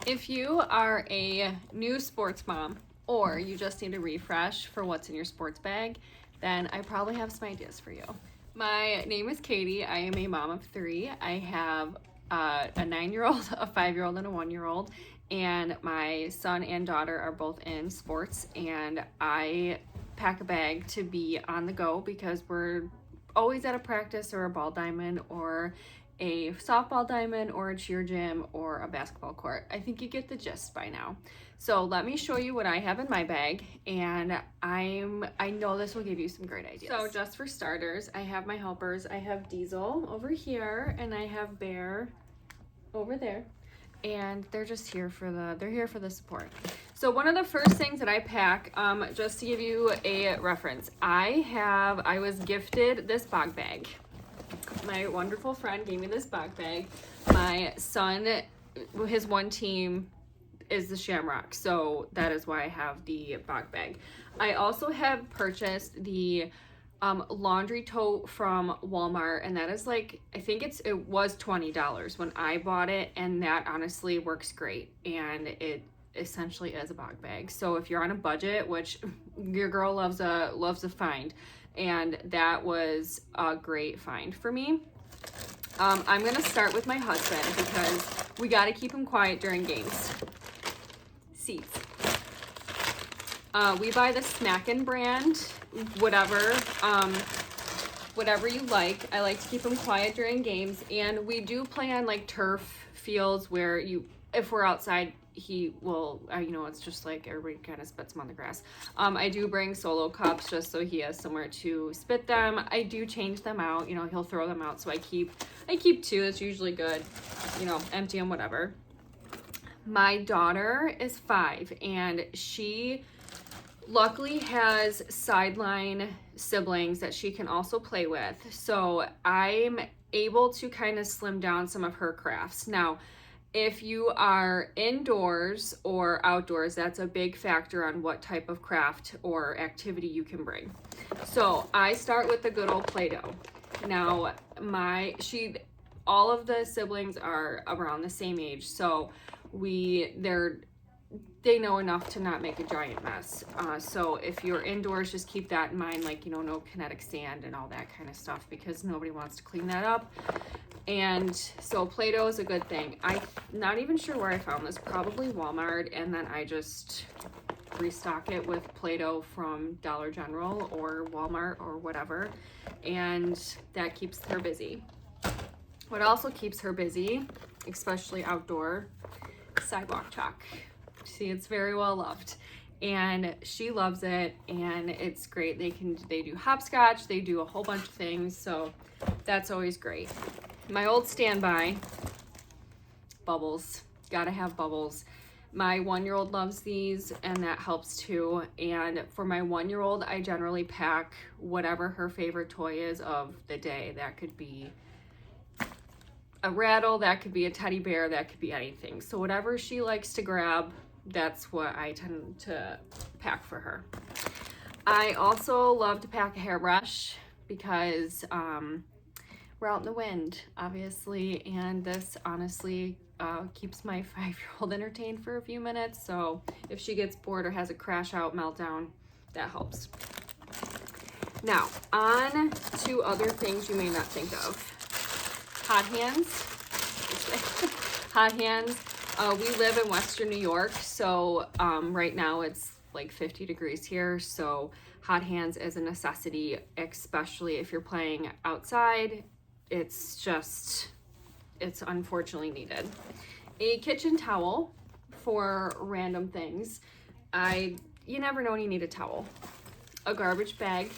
If you are a new sports mom or you just need a refresh for what's in your sports bag, then I probably have some ideas for you. My name is Katie. I am a mom of 3. I have a 9-year-old, a 5-year-old, and a 1-year-old. And my son and daughter are both in sports, and I pack a bag to be on the go because we're always at a practice or a ball diamond or a softball diamond or a cheer gym or a basketball court. I think you get the gist by now. So let me show you what I have in my bag, and I know this will give you some great ideas. So just for starters, I have my helpers. I have Diesel over here, and I have Bear over there. And they're just here for the support. So one of the first things that I pack, just to give you a reference, I was gifted this bog bag. My wonderful friend gave me this bog bag. My son, his one team is the Shamrock, so that is why I have the bog bag. I also have purchased the laundry tote from Walmart, and that is like, I think it was $20 when I bought it, and that honestly works great, and it essentially is a bog bag. So if you're on a budget, which your girl loves a find, and that was a great find for me. I'm gonna start with my husband because we got to keep him quiet during games. Seats. We buy the Smackin' brand, whatever you like. I like to keep him quiet during games, and we do play on like turf fields where if we're outside, he will, it's just like everybody kind of spits them on the grass. I do bring solo cups just so he has somewhere to spit them. I do change them out, he'll throw them out, so I keep 2. It's usually good, empty them, whatever. My daughter is 5, and she luckily has sideline siblings that she can also play with, so I'm able to kind of slim down some of her crafts. Now, if you are indoors or outdoors, that's a big factor on what type of craft or activity you can bring. So I start with the good old Play-Doh. Now, all of the siblings are around the same age, so they know enough to not make a giant mess. So if you're indoors, just keep that in mind, like, no kinetic sand and all that kind of stuff, because nobody wants to clean that up. And so Play-Doh is a good thing. I'm not even sure where I found this, probably Walmart, and then I just restock it with Play-Doh from Dollar General or Walmart or whatever, and that keeps her busy. What also keeps her busy, especially outdoor, sidewalk chalk. See, it's very well loved, and she loves it, and it's great. They do hopscotch, they do a whole bunch of things, so that's always great. My old standby, bubbles. Gotta have bubbles. My 1-year-old loves these, and that helps too. And for my 1-year-old, I generally pack whatever her favorite toy is of the day. That could be a rattle, that could be a teddy bear, that could be anything. So whatever she likes to grab, that's what I tend to pack for her. I also love to pack a hairbrush because we're out in the wind, obviously, and this honestly keeps my 5-year-old entertained for a few minutes. So if she gets bored or has a crash out meltdown, that helps. Now, on to other things you may not think of. Hot hands. Hot hands. We live in Western New York, so right now it's like 50 degrees here, so hot hands is a necessity, especially if you're playing outside. It's unfortunately needed. A kitchen towel for random things. You never know when you need a towel. A garbage bag.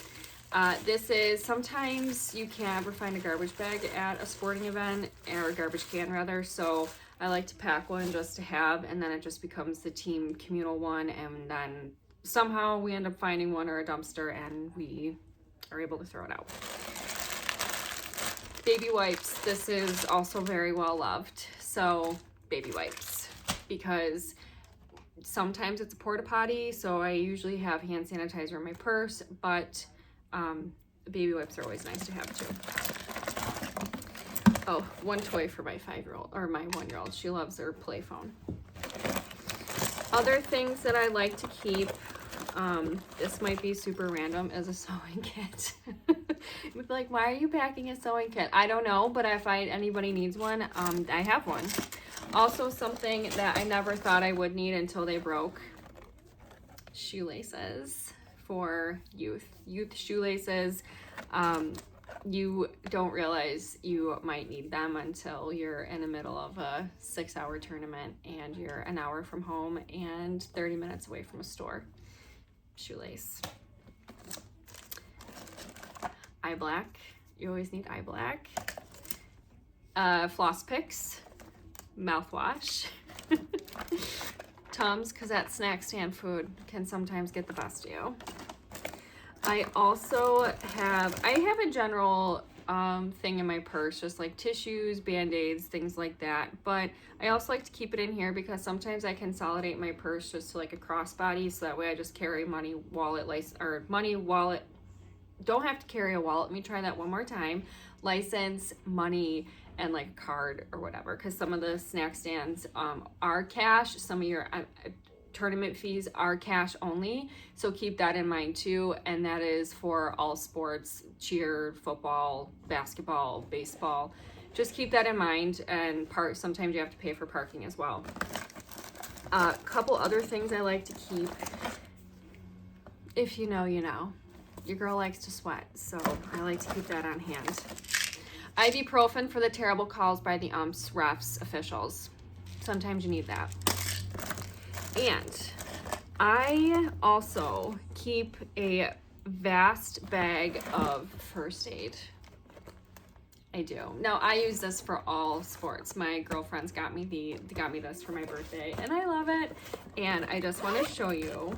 This is, sometimes you can't ever find a garbage bag at a sporting event, or a garbage can rather, so I like to pack one just to have, and then it just becomes the team communal one, and then somehow we end up finding one or a dumpster, and we are able to throw it out. Baby wipes. This is also very well loved. So baby wipes, because sometimes it's a porta potty, so I usually have hand sanitizer in my purse, but baby wipes are always nice to have too. Oh, one toy for my 5-year-old, or my 1-year-old. She loves her play phone. Other things that I like to keep, this might be super random, is a sewing kit. You'd be like, why are you packing a sewing kit? I don't know, but if anybody needs one, I have one. Also, something that I never thought I would need until they broke, shoelaces for youth shoelaces. You don't realize you might need them until you're in the middle of a 6-hour tournament and you're an hour from home and 30 minutes away from a store. Shoelace. Eye black. You always need eye black. Floss picks. Mouthwash. Tums, because that snack stand food can sometimes get the best of you. I also have a general thing in my purse, just like tissues, band-aids, things like that. But I also like to keep it in here because sometimes I consolidate my purse just to like a crossbody, so that way I just carry money, wallet, wallet. Don't have to carry a wallet. Let me try that one more time. License, money, and like a card or whatever, because some of the snack stands are cash. Some of your tournament fees are cash only, so keep that in mind too. And that is for all sports: cheer, football, basketball, baseball. Just keep that in mind. And sometimes you have to pay for parking as well. A couple other things I like to keep. If you know, you know. Your girl likes to sweat, so I like to keep that on hand. Ibuprofen for the terrible calls by the umps, refs, officials. Sometimes you need that. And I also keep a vast bag of first aid. I do. Now, I use this for all sports. My girlfriends got me this for my birthday, and I love it. And I just want to show you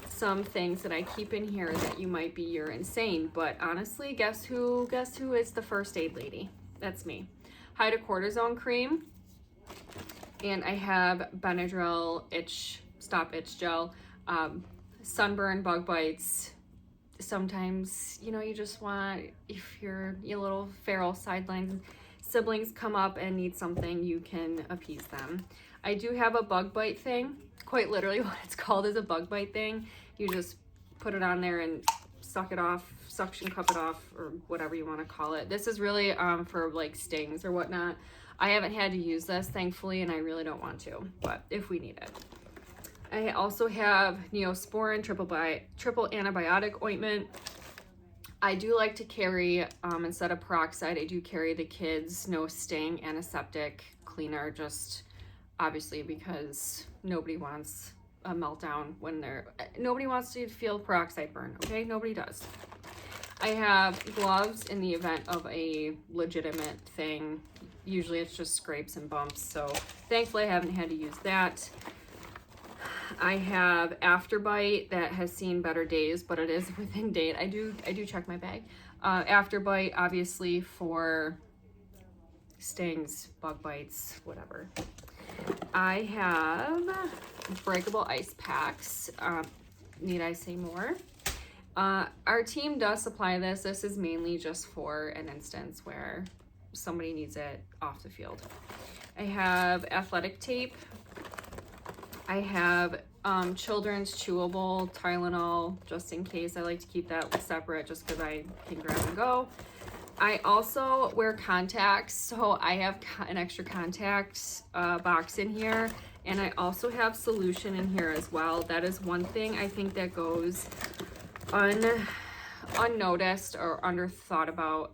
some things that I keep in here that you might be, you're insane. But honestly, guess who is the first aid lady? That's me. Hydrocortisone cream. And I have Benadryl stop itch gel, sunburn, bug bites. Sometimes, you just want, if your little feral sideline siblings come up and need something, you can appease them. I do have a bug bite thing. Quite literally what it's called is a bug bite thing. You just put it on there and suck it off, suction cup it off, or whatever you want to call it. This is really for like stings or whatnot. I haven't had to use this, thankfully, and I really don't want to, but if we need it. I also have Neosporin triple antibiotic ointment. I do like to carry, instead of peroxide, I do carry the kids' no sting antiseptic cleaner, just obviously because nobody wants a meltdown nobody wants to feel peroxide burn, okay? Nobody does. I have gloves in the event of a legitimate thing. Usually it's just scrapes and bumps, so thankfully I haven't had to use that. I have Afterbite that has seen better days, but it is within date. I do check my bag. Afterbite, obviously, for stings, bug bites, whatever. I have breakable ice packs. Need I say more? Our team does supply this. This is mainly just for an instance where somebody needs it off the field. I have athletic tape. I have children's chewable Tylenol, just in case. I like to keep that separate just because I can grab and go. I also wear contacts, so I have an extra contacts box in here, and I also have solution in here as well. That is one thing I think that goes unnoticed or underthought about,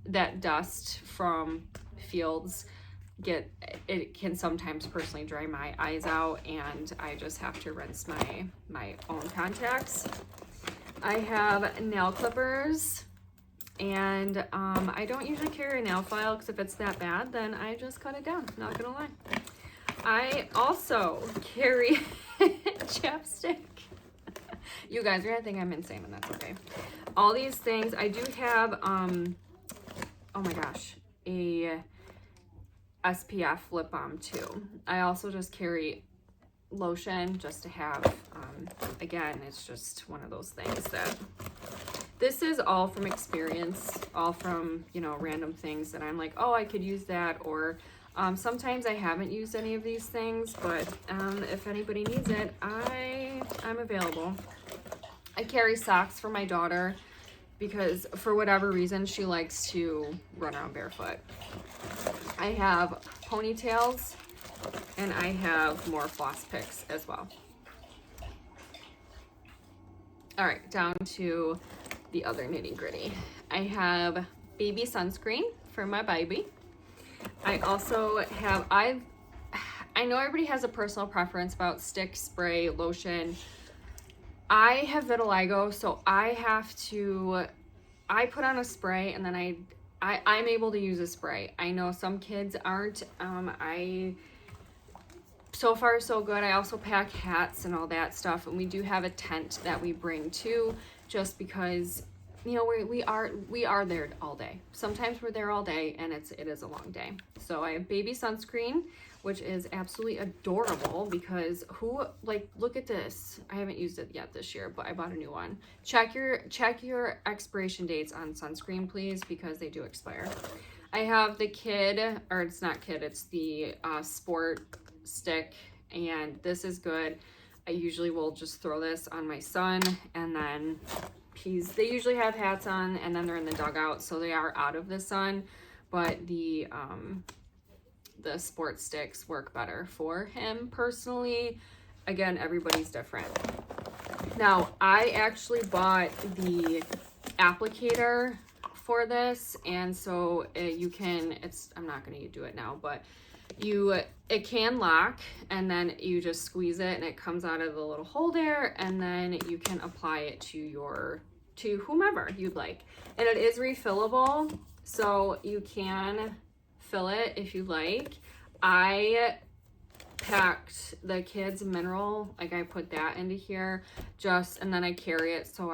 that dust from fields it can sometimes personally dry my eyes out, and I just have to rinse my own contacts. I have nail clippers, and I don't usually carry a nail file because if it's that bad, then I just cut it down, not gonna lie. I also carry chapstick. You guys are gonna think I'm insane, and that's okay. All these things, I do have, oh my gosh, a SPF lip balm too. I also just carry lotion just to have, again, it's just one of those things that, this is all from experience, all from, random things that I'm like, oh, I could use that, or Sometimes I haven't used any of these things, but if anybody needs it, I'm available. I carry socks for my daughter because for whatever reason she likes to run around barefoot. I have ponytails and I have more floss picks as well. All right, down to the other nitty gritty. I have baby sunscreen for my baby. I also have, I know everybody has a personal preference about stick, spray, lotion. I have vitiligo, so I put on a spray and then I'm able to use a spray. I know some kids aren't. So far so good. I also pack hats and all that stuff, and we do have a tent that we bring too, just because, you know, we are there all day. Sometimes we're there all day, and it is a long day. So I have baby sunscreen, which is absolutely adorable because look at this. I haven't used it yet this year, but I bought a new one. Check your expiration dates on sunscreen, please, because they do expire. I have the kid, or it's not kid, it's the sport stick, and this is good. I usually will just throw this on my son, and then they usually have hats on, and then they're in the dugout, so they are out of the sun, but the sport sticks work better for him personally. Again, everybody's different. Now, I actually bought the applicator for this, and so I'm not going to do it now, but it can lock, and then you just squeeze it and it comes out of the little hole there, and then you can apply it to whomever you'd like. And it is refillable, so you can fill it if you like. I packed the kids mineral, like I put that into here and then I carry it, so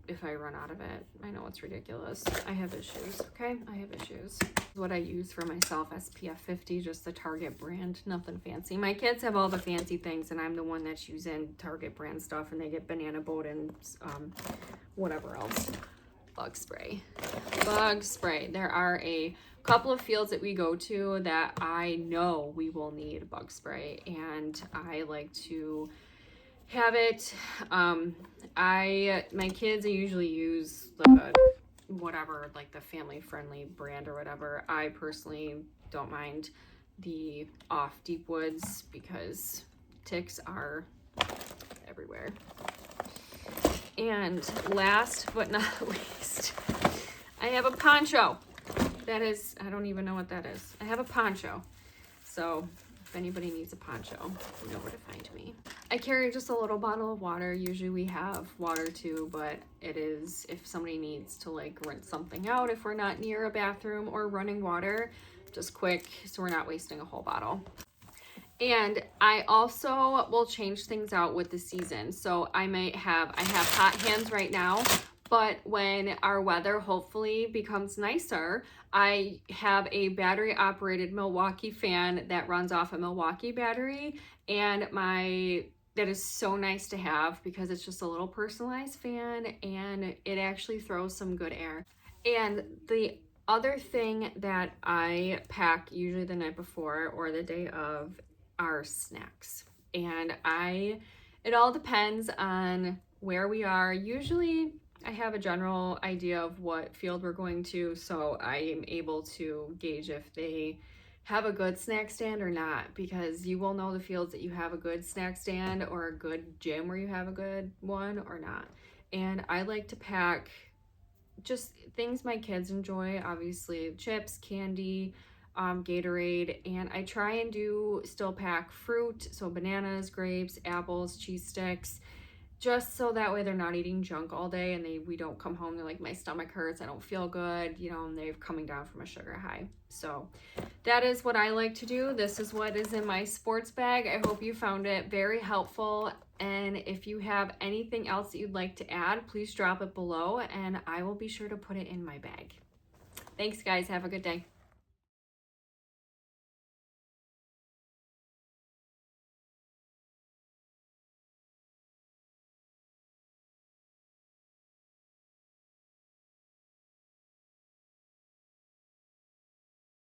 if I run out of it, I know it's ridiculous. I have issues, okay? I have issues. What I use for myself, SPF 50, just the Target brand, nothing fancy. My kids have all the fancy things, and I'm the one that's using Target brand stuff, and they get banana boat and whatever else. Bug spray. Bug spray. There are a couple of fields that we go to that I know we will need bug spray, and I like to have it. My kids, I usually use whatever, like the family friendly brand or whatever. I personally don't mind the off Deep Woods because ticks are everywhere. And last but not least, I have a poncho. That is, I don't even know what that is. I have a poncho. So if anybody needs a poncho, you know where to find me. I carry just a little bottle of water. Usually we have water too, but it is if somebody needs to like rinse something out, if we're not near a bathroom or running water, just quick, so we're not wasting a whole bottle. And I also will change things out with the season. So I have hot hands right now, but when our weather hopefully becomes nicer, I have a battery operated Milwaukee fan that runs off a Milwaukee battery, and that is so nice to have because it's just a little personalized fan and it actually throws some good air. And the other thing that I pack usually the night before or the day of are snacks. And it all depends on where we are. Usually I have a general idea of what field we're going to, so I am able to gauge if they have a good snack stand or not, because you will know the fields that you have a good snack stand or a good gym where you have a good one or not. And I like to pack just things my kids enjoy, obviously chips, candy, Gatorade, and I try and still pack fruit, so bananas, grapes, apples, cheese sticks, just so that way they're not eating junk all day and we don't come home, they're like, my stomach hurts, I don't feel good, you know, and they're coming down from a sugar high. So that is what I like to do. This is what is in my sports bag. I hope you found it very helpful, and if you have anything else that you'd like to add, please drop it below and I will be sure to put it in my bag. Thanks guys, have a good day.